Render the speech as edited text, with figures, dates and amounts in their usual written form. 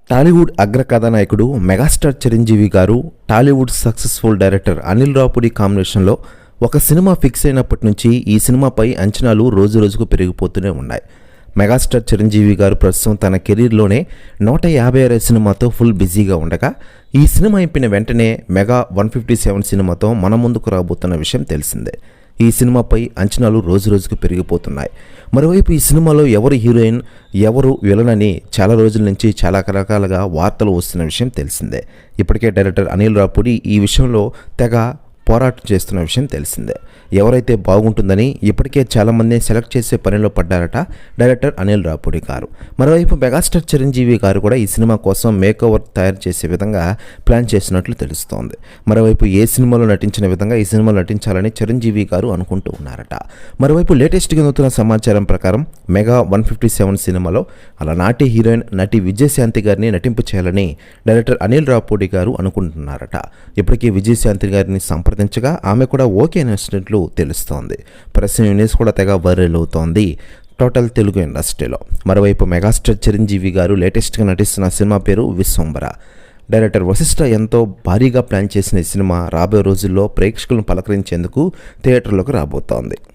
టాలీవుడ్ అగ్ర కథానాయకుడు మెగాస్టార్ చిరంజీవి గారు టాలీవుడ్ సక్సెస్ఫుల్ డైరెక్టర్ అనిల్ రావుపూడి కాంబినేషన్లో ఒక సినిమా ఫిక్స్ అయినప్పటి నుంచి ఈ సినిమాపై అంచనాలు రోజురోజుకు పెరిగిపోతూనే ఉన్నాయి. మెగాస్టార్ చిరంజీవి గారు ప్రస్తుతం తన కెరీర్లోనే 156 సినిమాతో ఫుల్ బిజీగా ఉండగా ఈ సినిమా అయిపోయిన వెంటనే మెగా 157 సినిమాతో మన ముందుకు రాబోతున్న విషయం తెలిసిందే. ఈ సినిమాపై అంచనాలు రోజురోజుకు పెరిగిపోతున్నాయి. మరోవైపు ఈ సినిమాలో ఎవరు హీరోయిన్, ఎవరు విలన్ అని చాలా రోజుల నుంచి చాలా రకాలుగా వార్తలు వస్తున్న విషయం తెలిసిందే. ఇప్పటికే డైరెక్టర్ అనిల్ రావుపూడి ఈ విషయంలో తెగ పోరాటం చేస్తున్న విషయం తెలిసిందే. ఎవరైతే బాగుంటుందని ఇప్పటికే చాలామంది సెలెక్ట్ చేసే పనిలో పడ్డారట డైరెక్టర్ అనిల్ రావుపూడి గారు. మరోవైపు మెగాస్టార్ చిరంజీవి గారు కూడా ఈ సినిమా కోసం మేకోవర్ తయారు చేసే విధంగా ప్లాన్ చేసినట్లు తెలుస్తోంది. మరోవైపు ఏ సినిమాలో నటించిన విధంగా ఈ సినిమాలో నటించాలని చిరంజీవి గారు అనుకుంటూ ఉన్నారట. మరోవైపు లేటెస్ట్గా అందుతున్న సమాచారం ప్రకారం మెగా 157 సినిమాలో అలనాటి హీరోయిన్ నటి విజయశాంతి గారిని నటింపు చేయాలని డైరెక్టర్ అనిల్ రావుపూడి గారు అనుకుంటున్నారట. ఇప్పటికీ విజయశాంతి గారిని సంప్రదించగా ఆమె కూడా ఓకే అనేసినట్లు తెలుస్తోంది. ప్రస్తుతం న్యూస్ కూడా తెగ వైరల్ అవుతోంది టోటల్ తెలుగు ఇండస్ట్రీలో. మరోవైపు మెగాస్టార్ చిరంజీవి గారు లేటెస్ట్గా నటిస్తున్న సినిమా పేరు విశ్వంబర. డైరెక్టర్ వశిష్ఠ ఎంతో భారీగా ప్లాన్ చేసిన ఈ సినిమా రాబోయే రోజుల్లో ప్రేక్షకులను పలకరించేందుకు థియేటర్లోకి రాబోతోంది.